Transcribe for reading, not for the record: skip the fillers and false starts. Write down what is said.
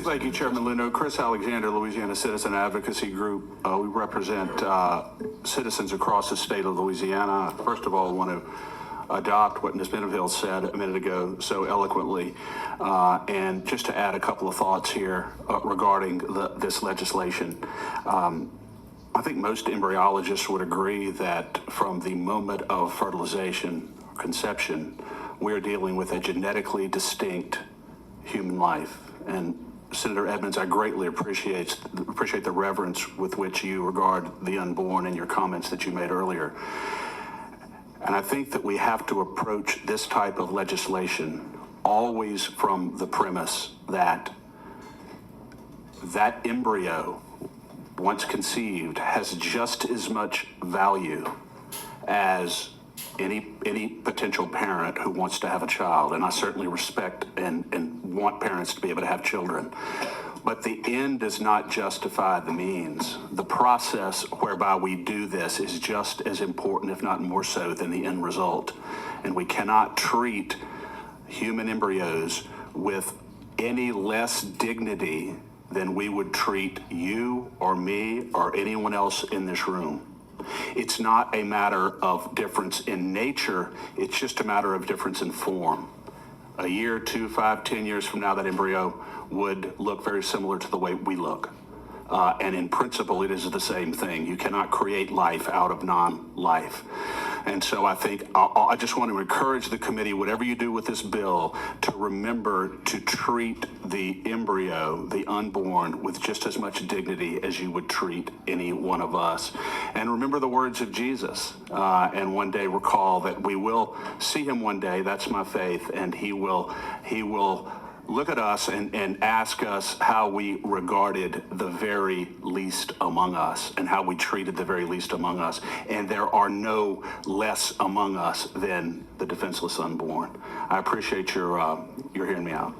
Thank you, Chairman Luno. Chris Alexander, Louisiana Citizen Advocacy Group. We represent citizens across the state of Louisiana. First of all, I want to adopt what Ms. Beneville said a minute ago so eloquently, and just to add a couple of thoughts here regarding this legislation. I think most embryologists would agree that from the moment of fertilization or conception, we are dealing with a genetically distinct human life. And Senator Edmonds, I greatly appreciate the reverence with which you regard the unborn in your comments that you made earlier. And I think that we have to approach this type of legislation always from the premise that that embryo, once conceived, has just as much value as any potential parent who wants to have a child. And I certainly respect and want parents to be able to have children. But the end does not justify the means. The process whereby we do this is just as important, if not more so, than the end result. And we cannot treat human embryos with any less dignity than we would treat you or me or anyone else in this room. It's not a matter of difference in nature, it's just a matter of difference in form. A year, 2, 5, 10 years from now, that embryo would look very similar to the way we look. And in principle, it is the same thing. You cannot create life out of non-life. And so I think I just want to encourage the committee, whatever you do with this bill, to remember to treat the embryo, the unborn, with just as much dignity as you would treat any one of us. And remember the words of Jesus, and one day recall that we will see him one day. That's my faith. And he will look at us and ask us how we regarded the very least among us and how we treated the very least among us. And there are no less among us than the defenseless unborn. I appreciate your hearing me out.